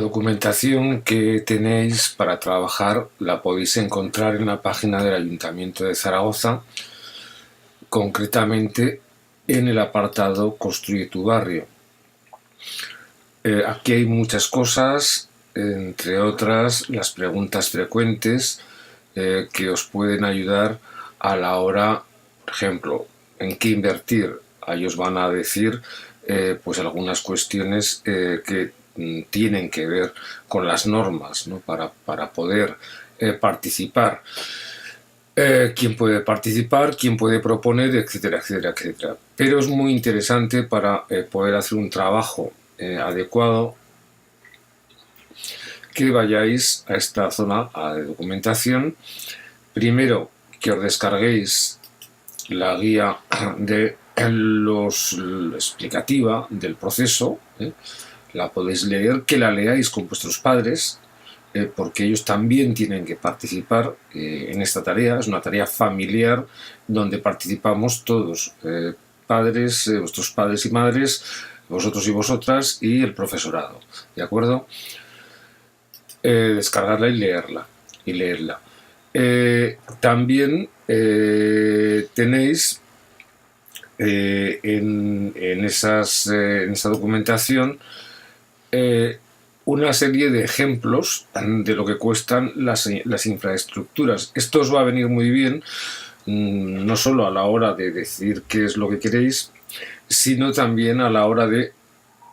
documentación que tenéis para trabajar la podéis encontrar en la página del Ayuntamiento de Zaragoza, concretamente en el apartado Construye tu barrio. Aquí hay muchas cosas, entre otras las preguntas frecuentes que os pueden ayudar a la hora, por ejemplo, en qué invertir. Ahí os van a decir pues algunas cuestiones que tienen que ver con las normas, ¿no? para poder participar. Quién puede participar, quién puede proponer, etcétera, etcétera, etcétera. Pero es muy interesante para poder hacer un trabajo adecuado que vayáis a esta zona de documentación. Primero, que os descarguéis la guía de explicativa del proceso, la podéis leer, que la leáis con vuestros padres, porque ellos también tienen que participar en esta tarea. Es una tarea familiar donde participamos todos, padres, vuestros padres y madres, vosotros y vosotras y el profesorado, ¿de acuerdo? Descargarla y leerla. También tenéis en esa documentación una serie de ejemplos de lo que cuestan las infraestructuras. Esto os va a venir muy bien, no solo a la hora de decir qué es lo que queréis, sino también a la hora de,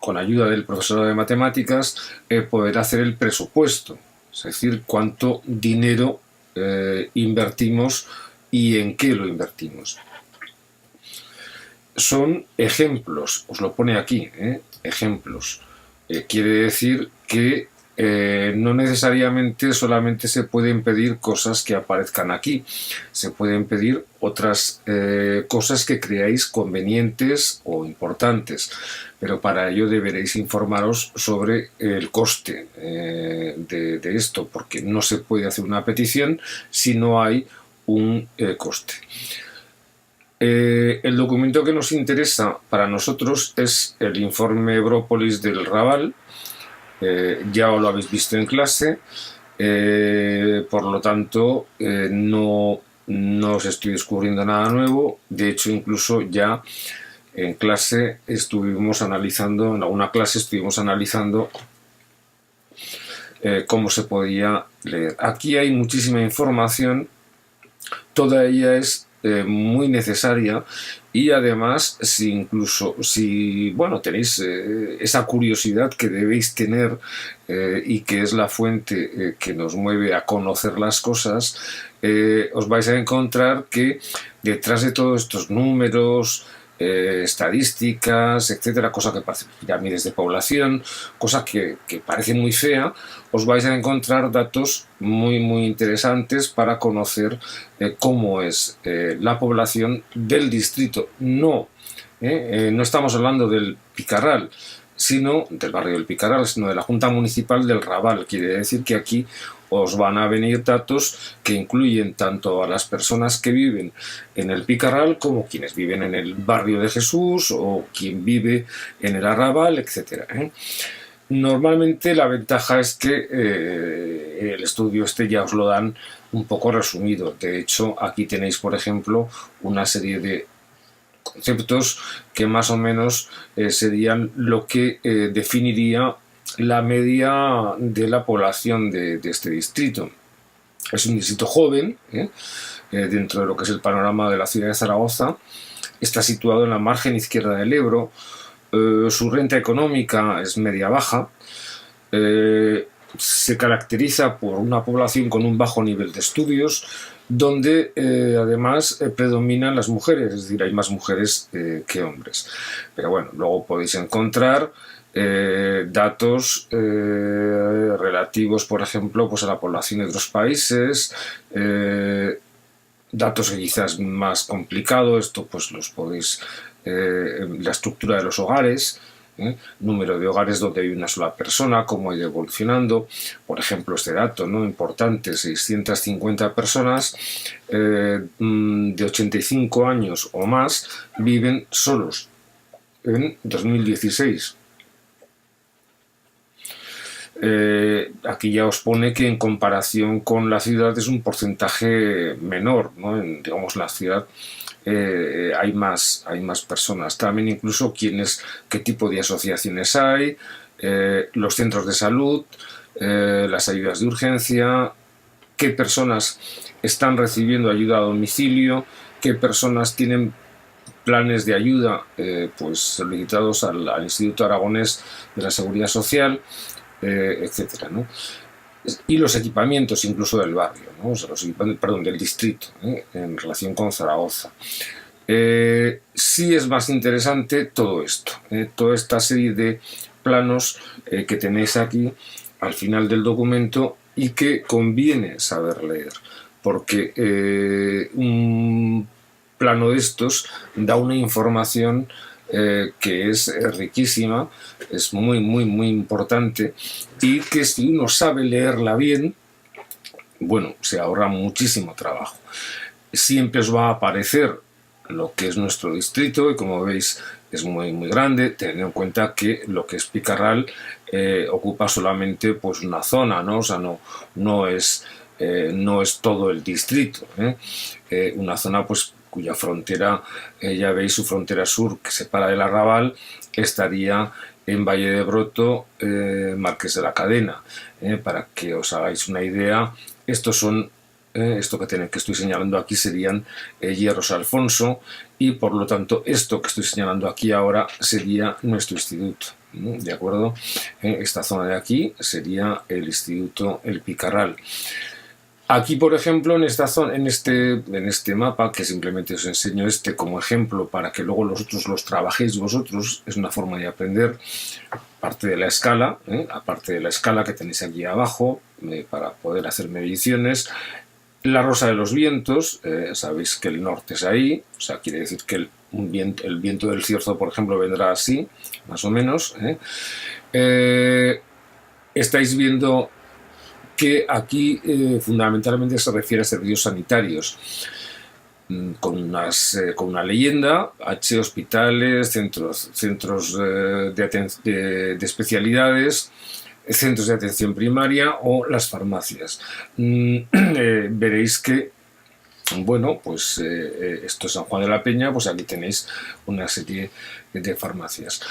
con ayuda del profesor de matemáticas, poder hacer el presupuesto, es decir, cuánto dinero invertimos y en qué lo invertimos. Son ejemplos, os lo pone aquí, ejemplos. Quiere decir que no necesariamente solamente se pueden pedir cosas que aparezcan aquí, se pueden pedir otras cosas que creáis convenientes o importantes, pero para ello deberéis informaros sobre el coste de esto, porque no se puede hacer una petición si no hay un coste. El documento que nos interesa para nosotros es el informe Brópolis del Raval. Ya lo habéis visto en clase, por lo tanto no os estoy descubriendo nada nuevo. De hecho, incluso ya en clase estuvimos analizando, en alguna clase estuvimos analizando cómo se podía leer. Aquí hay muchísima información, toda ella es muy necesaria, y además si tenéis esa curiosidad que debéis tener y que es la fuente que nos mueve a conocer las cosas, os vais a encontrar que detrás de todos estos números, estadísticas, etcétera, cosa que parece pirámides de población, cosa que parece muy fea, os vais a encontrar datos muy muy interesantes para conocer cómo es la población del distrito. No estamos hablando del Picarral, sino del barrio del Picarral, sino de la Junta Municipal del Raval. Quiere decir que aquí os van a venir datos que incluyen tanto a las personas que viven en el Picarral como quienes viven en el barrio de Jesús o quien vive en el Arrabal, etc. Normalmente la ventaja es que el estudio ya os lo dan un poco resumido. De hecho, aquí tenéis, por ejemplo, una serie de conceptos que más o menos serían lo que definiría la media de la población de este distrito. Es un distrito joven, dentro de lo que es el panorama de la ciudad de Zaragoza. Está situado en la margen izquierda del Ebro. Su renta económica es media-baja. Se caracteriza por una población con un bajo nivel de estudios, donde además predominan las mujeres, es decir, hay más mujeres que hombres. Pero bueno, luego podéis encontrar datos relativos, por ejemplo, pues a la población de otros países, datos que quizás más complicados, esto pues los podéis, la estructura de los hogares, número de hogares donde hay una sola persona, cómo ha ido evolucionando. Por ejemplo, este dato, ¿no?, importante, 650 personas de 85 años o más viven solos en 2016. Aquí ya os pone que en comparación con la ciudad es un porcentaje menor, ¿no? Digamos, la ciudad hay más personas. También incluso qué tipo de asociaciones hay, los centros de salud, las ayudas de urgencia, qué personas están recibiendo ayuda a domicilio, qué personas tienen planes de ayuda pues solicitados al Instituto Aragonés de la Seguridad Social, etcétera, ¿no? Y los equipamientos incluso del barrio, ¿no? O sea, del distrito, en relación con Zaragoza. Sí es más interesante todo esto, toda esta serie de planos que tenéis aquí al final del documento y que conviene saber leer, porque un plano de estos da una información que es riquísima, es muy importante, y que si uno sabe leerla bien, bueno, se ahorra muchísimo trabajo. Siempre os va a aparecer lo que es nuestro distrito, y como veis es muy grande. Tened en cuenta que lo que es Picarral ocupa solamente pues una zona, ¿no? O sea, no es todo el distrito, una zona pues cuya frontera, ya veis su frontera sur que separa del Arrabal, estaría en Valle de Broto, Marqués de la Cadena. Para que os hagáis una idea, estos son esto que estoy señalando aquí serían Hierros Alfonso, y por lo tanto esto que estoy señalando aquí ahora sería nuestro instituto, ¿de acuerdo? Esta zona de aquí sería el instituto El Picarral. Aquí, por ejemplo, en esta zona, en este mapa, que simplemente os enseño como ejemplo para que luego los otros los trabajéis vosotros, es una forma de aprender, aparte de la escala que tenéis aquí abajo, para poder hacer mediciones. La rosa de los vientos, sabéis que el norte es ahí, o sea, quiere decir que el viento del Cierzo, por ejemplo, vendrá así, más o menos. Estáis viendo que aquí fundamentalmente se refiere a servicios sanitarios, con una leyenda: hospitales, centros de especialidades, centros de atención primaria o las farmacias. Veréis que, bueno, pues esto es San Juan de la Peña, pues aquí tenéis una serie de farmacias.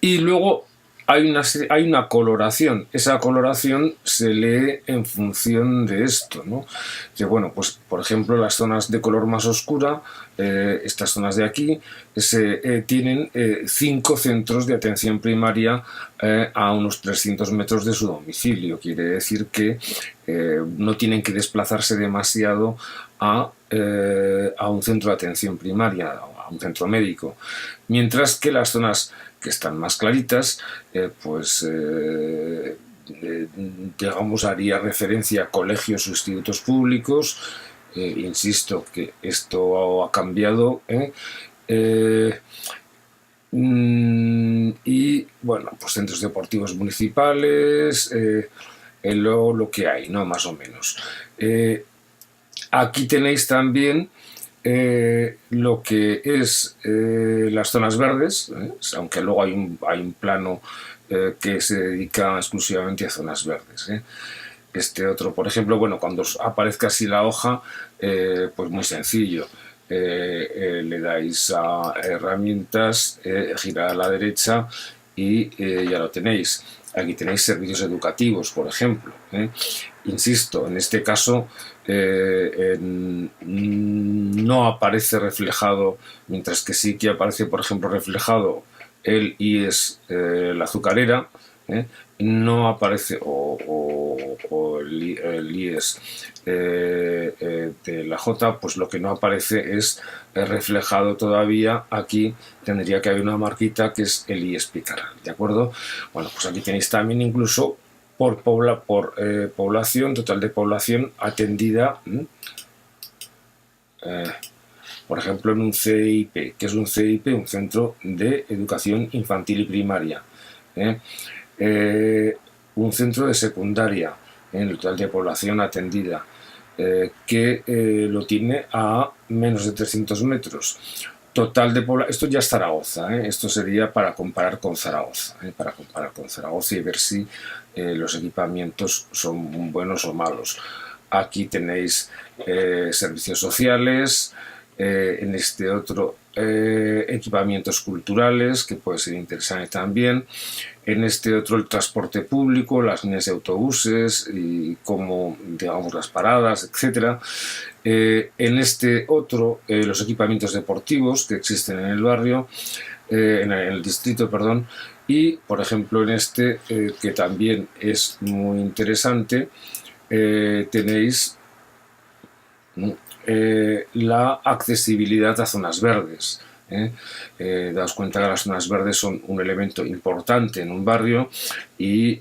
Y luego hay una coloración. Esa coloración se lee en función de esto, ¿no? Que, bueno, pues por ejemplo, las zonas de color más oscura, estas zonas de aquí, tienen 5 centros de atención primaria a unos 300 metros de su domicilio. Quiere decir que no tienen que desplazarse demasiado a un centro de atención primaria, a un centro médico. Mientras que las zonas que están más claritas, digamos, haría referencia a colegios o institutos públicos. Insisto que esto ha cambiado, y bueno, pues centros deportivos municipales, lo que hay, ¿no? Más o menos. Aquí tenéis también lo que es las zonas verdes, aunque luego hay un plano que se dedica exclusivamente a zonas verdes. Este otro, por ejemplo, bueno, cuando os aparezca así la hoja, pues muy sencillo. Le dais a herramientas, girar a la derecha y ya lo tenéis. Aquí tenéis servicios educativos, por ejemplo. Insisto, en este caso no aparece reflejado, mientras que sí que aparece, por ejemplo, reflejado el IES, la azucarera, no aparece, o el IES de la J, pues lo que no aparece es reflejado todavía. Aquí tendría que haber una marquita que es el IES Picarral, ¿de acuerdo? Bueno, pues aquí tenéis también incluso por población, total de población atendida, por ejemplo, en un CIP. ¿Qué es un CIP? Un centro de educación infantil y primaria. Un centro de secundaria, en el total de población atendida, que lo tiene a menos de 300 metros. Total de población, esto ya es Zaragoza, ¿eh? Esto sería para comparar con Zaragoza, ¿eh? Para comparar con Zaragoza y ver si los equipamientos son buenos o malos. Aquí tenéis servicios sociales, en este otro equipamientos culturales, que puede ser interesante también. En este otro el transporte público, las líneas de autobuses y cómo, digamos, las paradas, etcétera. En este otro, los equipamientos deportivos que existen en el barrio, en el distrito, perdón, y, por ejemplo, en este, que también es muy interesante, tenéis la accesibilidad a zonas verdes. Daos cuenta que las zonas verdes son un elemento importante en un barrio y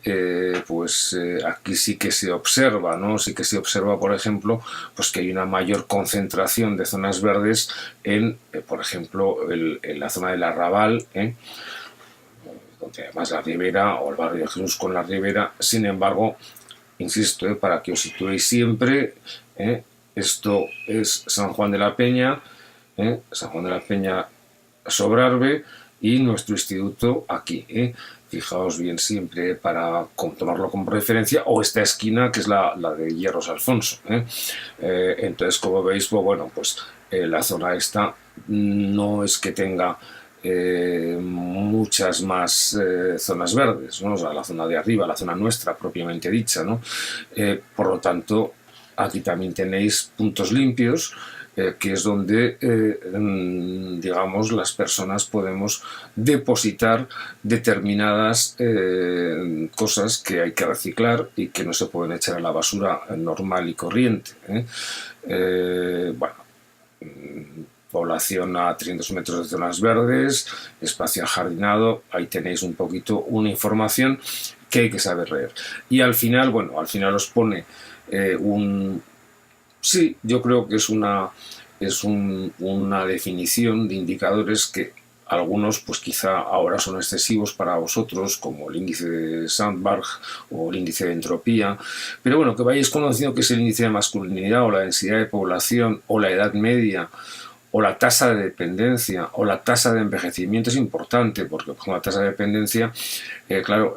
aquí sí que se observa, ¿no? Sí que se observa, por ejemplo, pues que hay una mayor concentración de zonas verdes en, por ejemplo, en la zona del Arrabal, donde además la Ribera o el barrio de Jesús con la Ribera. Sin embargo, insisto, para que os situéis siempre, esto es San Juan de la Peña, San Juan de la Peña Sobrarbe y nuestro instituto aquí. Fijaos bien siempre para tomarlo como referencia, o esta esquina que es la de Hierros Alfonso. Entonces, como veis, pues bueno, pues la zona esta no es que tenga muchas más zonas verdes, ¿no? O sea, la zona de arriba, la zona nuestra propiamente dicha, ¿no? Por lo tanto, aquí también tenéis puntos limpios, que es donde, digamos, las personas podemos depositar determinadas cosas que hay que reciclar y que no se pueden echar a la basura normal y corriente. Bueno, población a 300 metros de zonas verdes, espacio ajardinado, ahí tenéis un poquito una información que hay que saber leer. Y al final, bueno, al final os pone sí, yo creo que es una definición de indicadores que algunos pues quizá ahora son excesivos para vosotros, como el índice de Sandberg o el índice de entropía, pero bueno, que vayáis conociendo que es el índice de masculinidad o la densidad de población o la edad media o la tasa de dependencia o la tasa de envejecimiento es importante, porque con la tasa de dependencia, claro,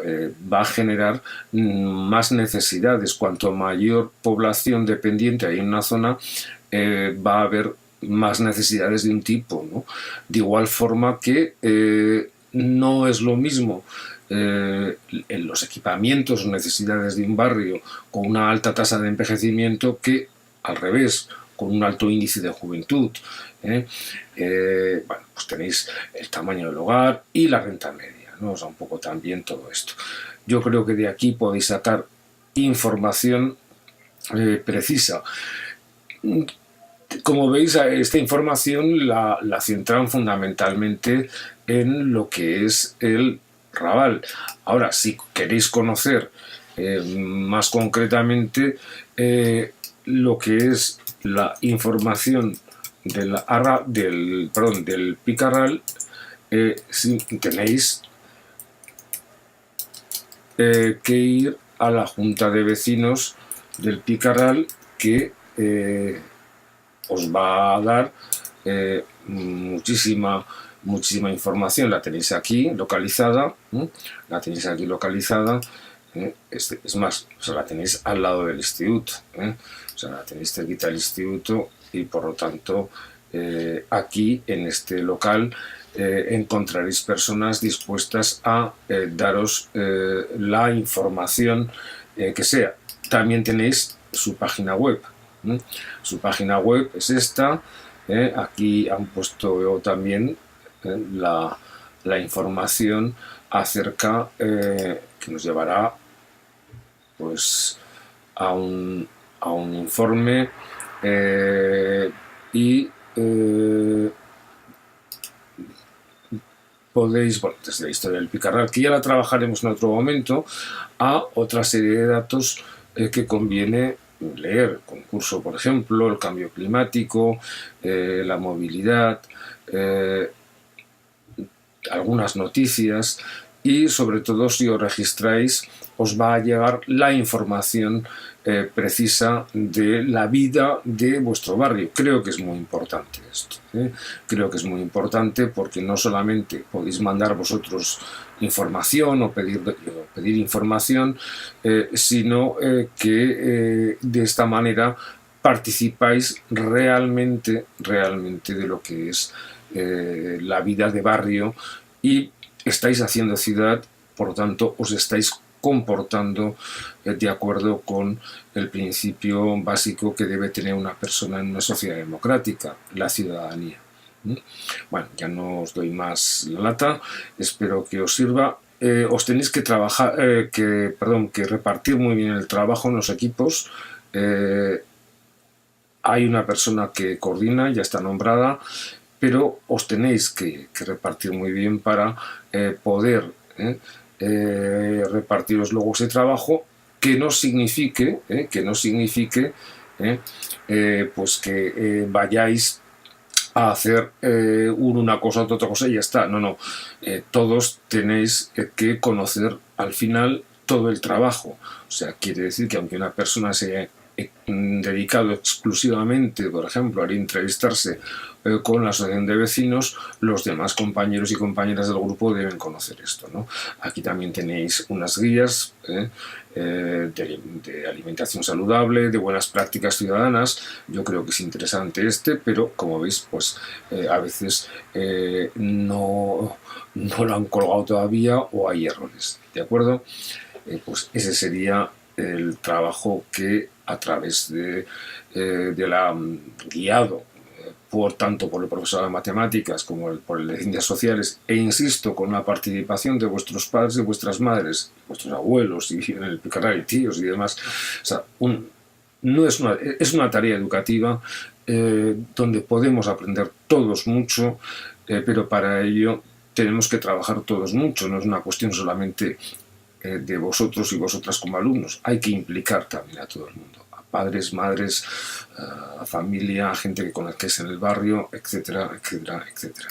va a generar más necesidades. Cuanto mayor población dependiente hay en una zona, va a haber más necesidades de un tipo, ¿no? De igual forma que no es lo mismo en los equipamientos o necesidades de un barrio con una alta tasa de envejecimiento que al revés, con un alto índice de juventud. Bueno, pues tenéis el tamaño del hogar y la renta media, ¿no? O sea, un poco también todo esto. Yo creo que de aquí podéis sacar información precisa. Como veis, esta información la centran fundamentalmente en lo que es el Raval. Ahora, si queréis conocer más concretamente lo que es la información del Picarral, si tenéis que ir a la Junta de Vecinos del Picarral, que os va a dar muchísima información. La tenéis aquí localizada, es más, o sea, la tenéis al lado del instituto, o sea, la tenéis cerquita del instituto y por lo tanto aquí en este local encontraréis personas dispuestas a daros la información que sea. También tenéis su página web. Su página web es esta. Aquí han puesto también la información acerca que nos llevará pues a un informe y podéis, bueno, desde la historia del Picarral, que ya la trabajaremos en otro momento, a otra serie de datos que conviene leer. Concurso, por ejemplo, el cambio climático, la movilidad, algunas noticias y sobre todo si os registráis os va a llegar la información precisa de la vida de vuestro barrio. Creo que es muy importante esto. Creo que es muy importante porque no solamente podéis mandar vosotros información o pedir información, sino que de esta manera participáis realmente de lo que es la vida de barrio y estáis haciendo ciudad, por lo tanto os estáis comportando de acuerdo con el principio básico que debe tener una persona en una sociedad democrática, la ciudadanía. Bueno, ya no os doy más la lata, espero que os sirva. Os tenéis que trabajar, que repartir muy bien el trabajo en los equipos. Hay una persona que coordina, ya está nombrada, pero os tenéis que repartir muy bien para poder repartiros luego ese trabajo, que no signifique pues que vayáis a hacer una cosa, otra cosa y ya está. No. Todos tenéis que conocer al final todo el trabajo. O sea, quiere decir que aunque una persona se haya dedicado exclusivamente, por ejemplo, a entrevistarse con la asociación de vecinos, los demás compañeros y compañeras del grupo deben conocer esto, ¿no? Aquí también tenéis unas guías de alimentación saludable, de buenas prácticas ciudadanas. Yo creo que es interesante pero como veis, pues a veces no lo han colgado todavía o hay errores, ¿de acuerdo? Pues ese sería el trabajo que a través de la guiado tanto por el profesor de matemáticas como por el de ciencias sociales, e insisto, con la participación de vuestros padres y vuestras madres, vuestros abuelos y en el canal de tíos y demás. O sea, es una tarea educativa donde podemos aprender todos mucho, pero para ello tenemos que trabajar todos mucho. No es una cuestión solamente de vosotros y vosotras como alumnos, hay que implicar también a todo el mundo, a padres, madres, a familia, a gente que conozcáis en el barrio, etcétera, etcétera, etcétera.